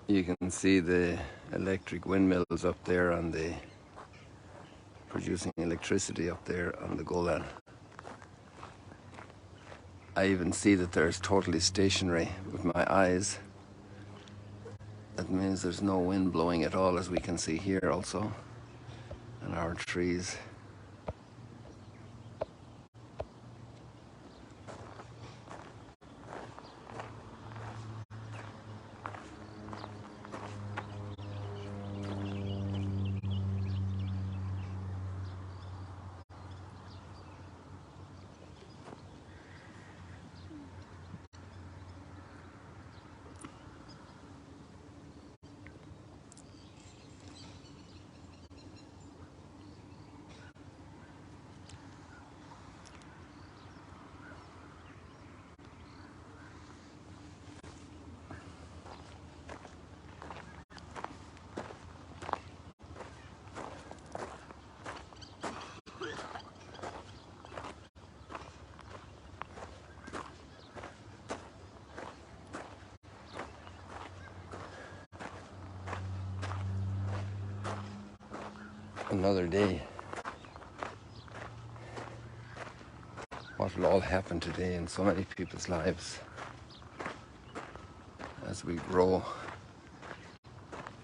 You can see the electric windmills up there on the producing electricity up there on the Golan. I even see that there's totally stationary with my eyes. That means there's no wind blowing at all, as we can see here also, and our trees. Another day. What will all happen today in so many people's lives as we grow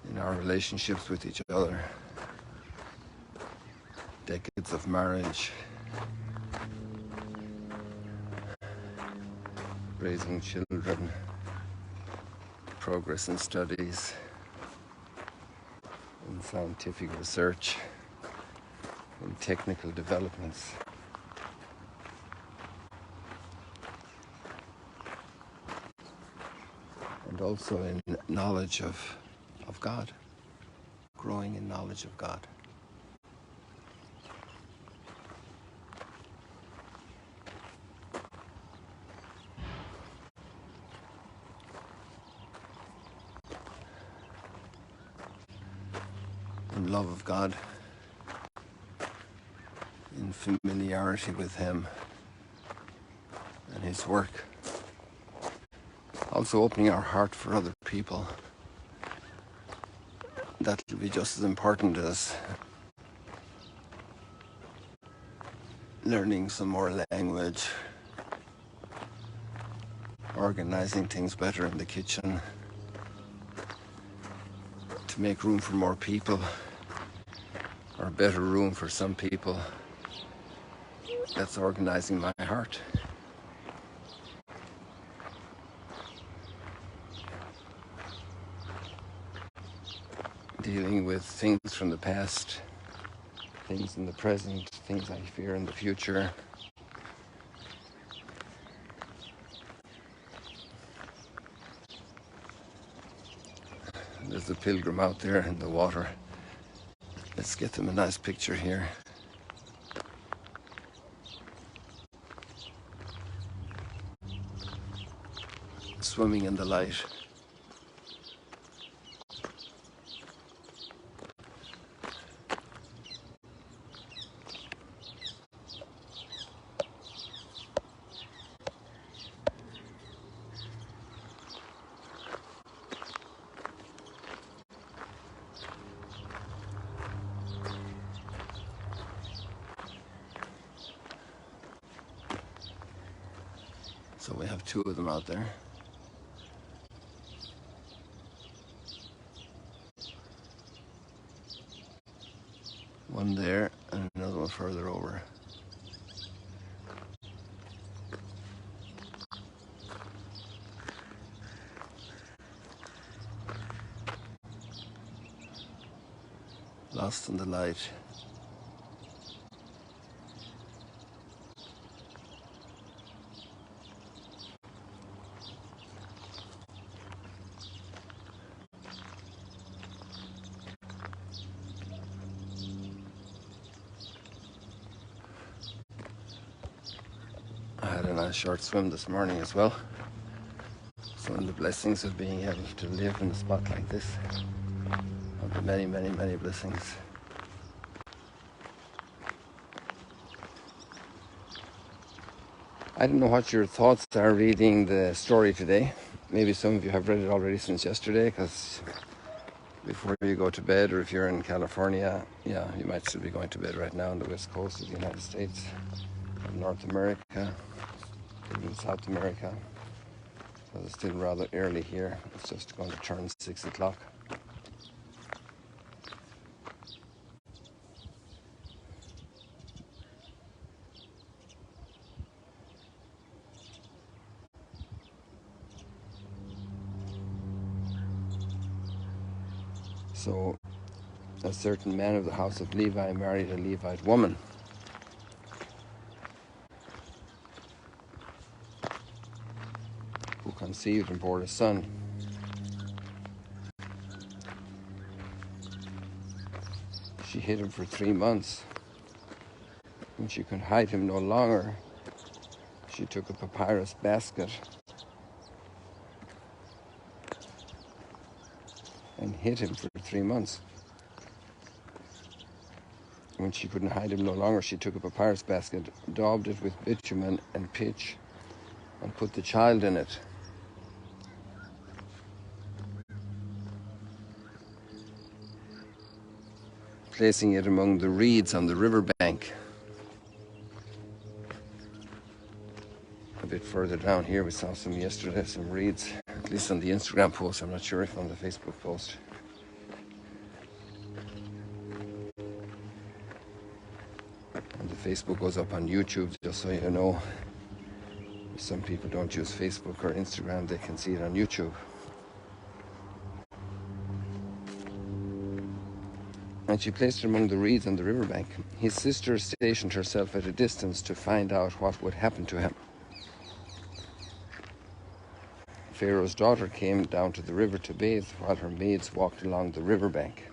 in our relationships with each other. Decades of marriage, raising children, progress in studies, in scientific research, in technical developments. And also in knowledge of God, growing in knowledge of God. In love of God, in familiarity with Him and His work. Also opening our heart for other people. That will be just as important as learning some more language, organizing things better in the kitchen, to make room for more people, or better room for some people. That's organizing my heart. Dealing with things from the past, things in the present, things I fear in the future. There's a pilgrim out there in the water. Let's get them a nice picture here. Swimming in the light. So we have two of them out there. One there and another one further over. Lost in the light. I had a nice short swim this morning as well. So in the blessings of being able to live in a spot like this, of the many, many, many blessings. I don't know what your thoughts are reading the story today. maybe some of you have read it already since yesterday, because before you go to bed, or if you're in California, yeah, you might still be going to bed right now on the west coast of the United States, North America, even South America. So it's still rather early here. It's just going to turn 6 o'clock. So a certain man of the house of Levi married a Levite woman. Who conceived and bore a son. She hid him for 3 months. When she could hide him no longer, she took a papyrus basket and hid him for 3 months. When she couldn't hide him no longer, she took a papyrus basket, daubed it with bitumen and pitch, and put the child in it. Placing it among the reeds on the riverbank. A bit further down here, we saw some yesterday, some reeds, at least on the Instagram post. I'm not sure if on the Facebook post. And the Facebook goes up on YouTube, just so you know. If some people don't use Facebook or Instagram, they can see it on YouTube. And she placed it among the reeds on the riverbank. His sister stationed herself at a distance to find out what would happen to him. Pharaoh's daughter came down to the river to bathe while her maids walked along the riverbank.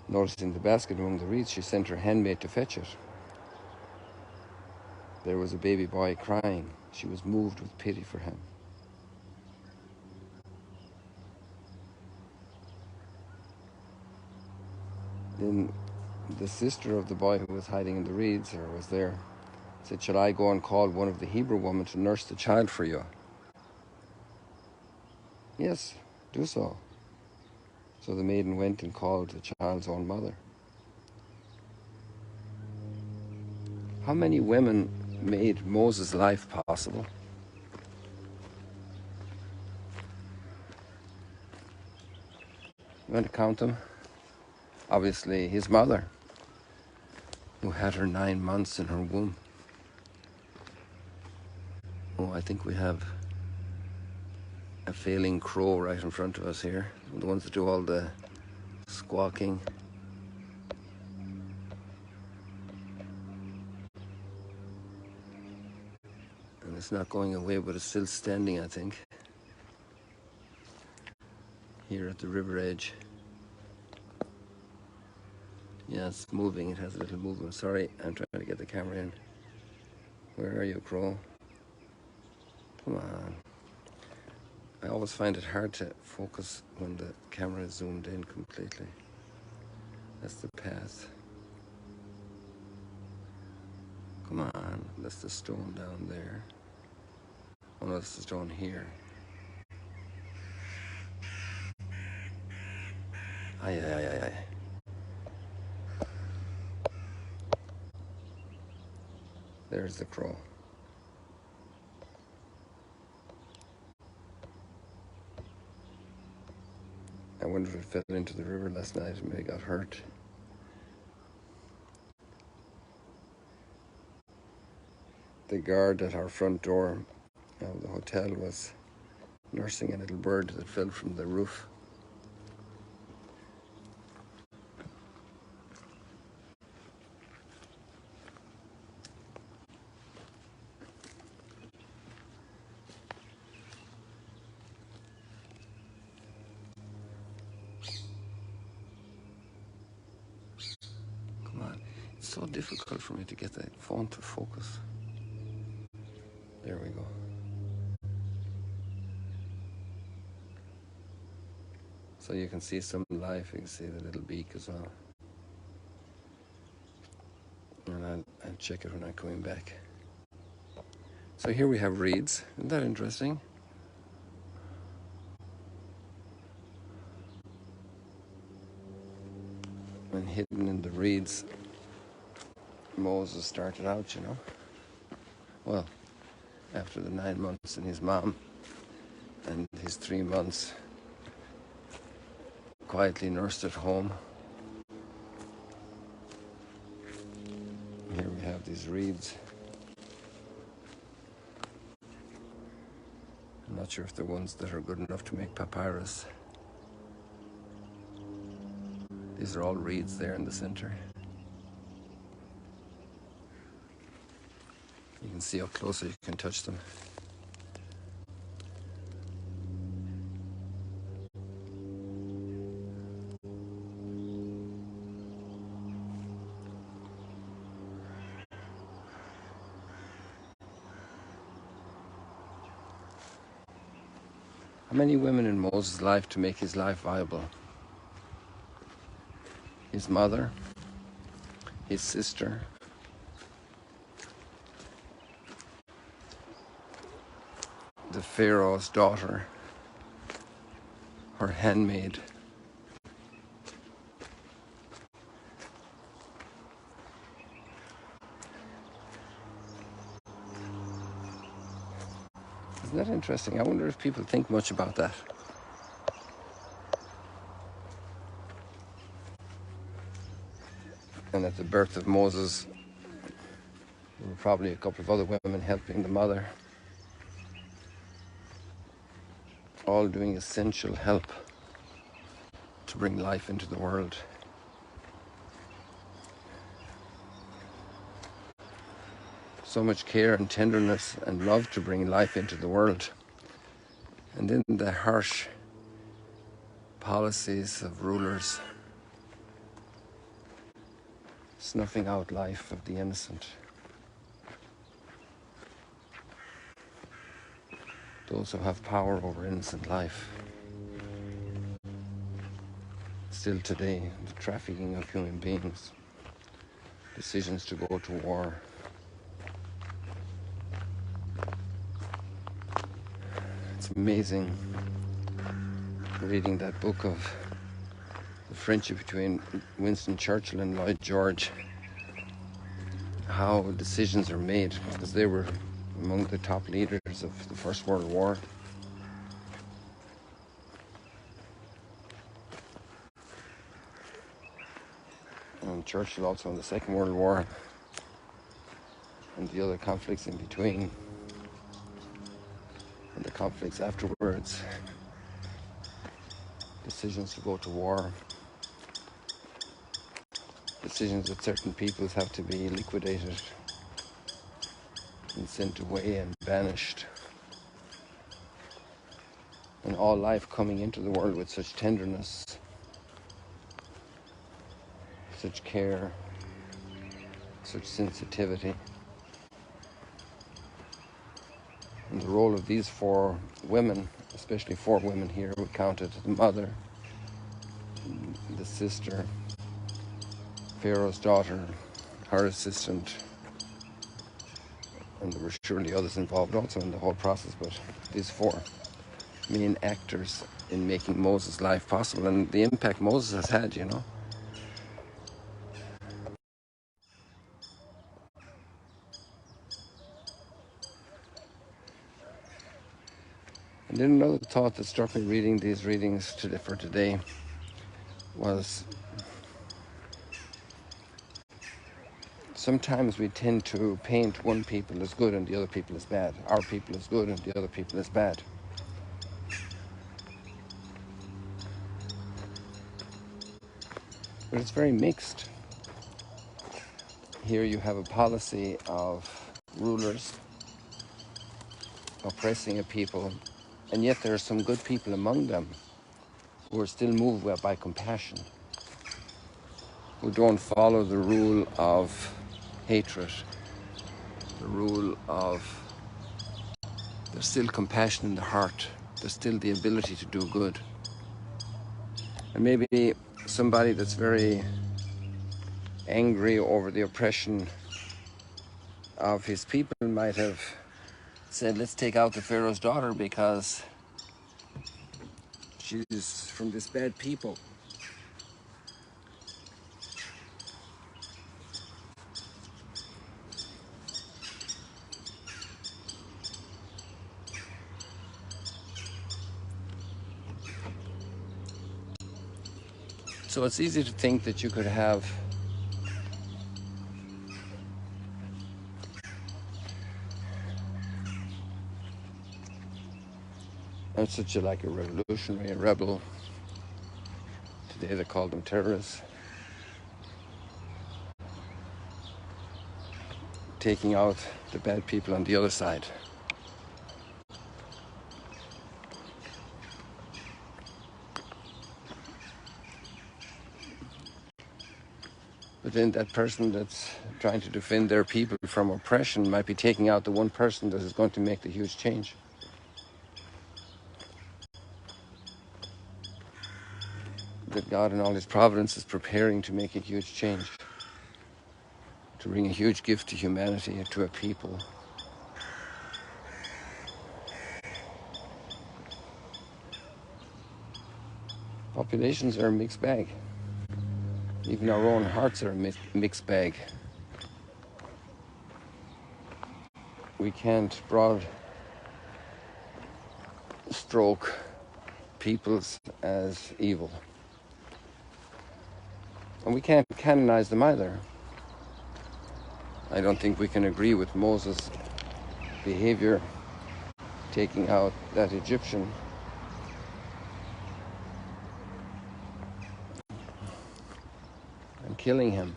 Noticing the basket among the reeds, she sent her handmaid to fetch it. There was a baby boy crying. She was moved with pity for him. Then the sister of the boy who was hiding in the reeds, or was there, said, "Shall I go and call one of the Hebrew women to nurse the child for you?" "Yes, do so." So the maiden went and called the child's own mother. How many women made Moses' life possible? You want to count them? Obviously, his mother, who had her 9 months in her womb. Oh, I think we have a failing crow right in front of us here. The ones that do all the squawking. And it's not going away, but it's still standing, I think, here at the river edge. Yeah, it's moving. It has a little movement. Sorry, I'm trying to get the camera in. Where are you, crow? Come on. I always find it hard to focus when the camera is zoomed in completely. That's the path. Come on, that's the stone down there. Oh no, that's the stone here. Aye, aye, aye, aye. There's the crow. I wonder if it fell into the river last night and maybe got hurt. The guard at our front door of the hotel was nursing a little bird that fell from the roof. Come on. It's so difficult for me to get the phone to focus. There we go. So you can see some life. You can see the little beak as well. check it when I'm coming back. So here we have reeds. Isn't that interesting? And hidden in the reeds, Moses started out, you know. Well, after the 9 months in his mom and his 3 months quietly nursed at home. Here we have these reeds. I'm not sure if they're ones that are good enough to make papyrus. These are all reeds there in the center. You can see how close you can touch them. How many women in Moses' life to make his life viable? His mother, his sister, the Pharaoh's daughter, her handmaid. Isn't that interesting? I wonder if people think much about that. And at the birth of Moses, there were probably a couple of other women helping the mother, all doing essential help to bring life into the world. So much care and tenderness and love to bring life into the world. And then the harsh policies of rulers snuffing out life of the innocent. Those who have power over innocent life. Still today, the trafficking of human beings, decisions to go to war. It's amazing reading that book of the friendship between Winston Churchill and Lloyd George, how decisions are made, because they were among the top leaders of the First World War. And Churchill also in the Second World War, and the other conflicts in between, and the conflicts afterwards. Decisions to go to war, decisions that certain peoples have to be liquidated and sent away and banished. And all life coming into the world with such tenderness, such care, such sensitivity. And the role of these 4 women, especially 4 women here, we counted the mother, the sister, Pharaoh's daughter, her assistant, and there were surely others involved also in the whole process, but these 4 main actors in making Moses' life possible, and the impact Moses has had, you know. And then another thought that struck me reading these readings for today was sometimes we tend to paint one people as good and the other people as bad. Our people is good and the other people is bad. But it's very mixed. Here you have a policy of rulers oppressing a people, and yet there are some good people among them who are still moved by compassion, who don't follow the rule of hatred, the rule of there's still compassion in the heart, there's still the ability to do good. And maybe somebody that's very angry over the oppression of his people might have said, let's take out the Pharaoh's daughter because she's from this bad people. So it's easy to think that you could have such a revolutionary, a rebel. Today they call them terrorists. Taking out the bad people on the other side. But then that person that's trying to defend their people from oppression might be taking out the one person that is going to make the huge change. That God in all his providence is preparing to make a huge change. To bring a huge gift to humanity, to a people. Populations are a mixed bag. Even our own hearts are a mixed bag. We can't broad stroke peoples as evil. And we can't canonize them either. I don't think we can agree with Moses' behavior taking out that Egyptian. And killing him.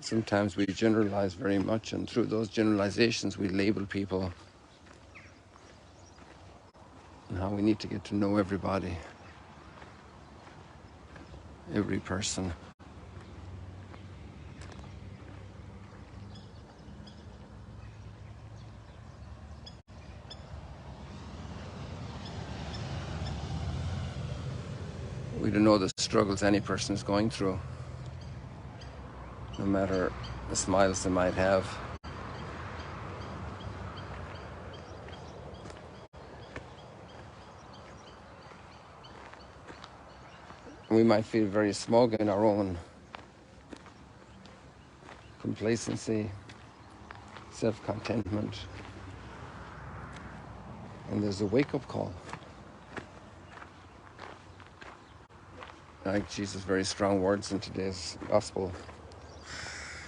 Sometimes we generalize very much, and through those generalizations we label people, and how we need to get to know everybody, every person. We don't know the struggles any person is going through, no matter the smiles they might have. We might feel very smug in our own complacency, self-contentment. And there's a wake-up call. Like Jesus' very strong words in today's gospel.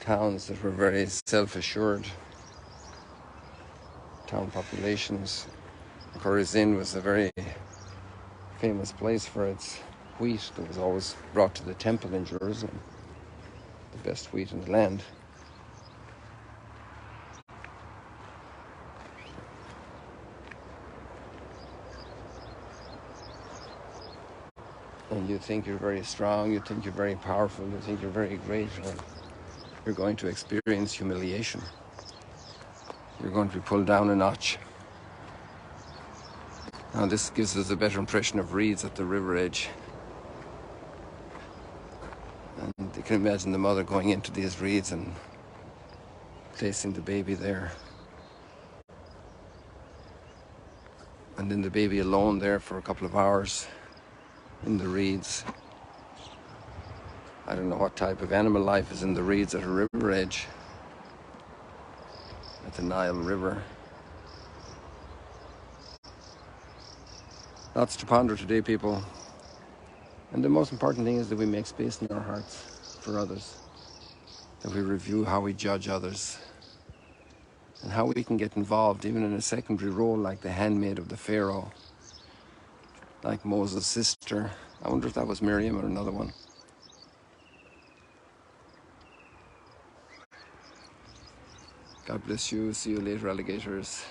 Towns that were very self-assured, town populations. Chorazin was a very famous place for its wheat that was always brought to the temple in Jerusalem, the best wheat in the land. And you think you're very strong, you think you're very powerful, you think you're very great, or you're going to experience humiliation. You're going to be pulled down a notch. Now this gives us a better impression of reeds at the river edge. And you can imagine the mother going into these reeds and placing the baby there. And then the baby alone there for a couple of hours in the reeds. I don't know what type of animal life is in the reeds at a river edge, at the Nile River. Lots to ponder today, people. And the most important thing is that we make space in our hearts for others. That we review how we judge others. And how we can get involved even in a secondary role like the handmaid of the Pharaoh. Like Moses' sister. I wonder if that was Miriam or another one. God bless you. See you later, alligators.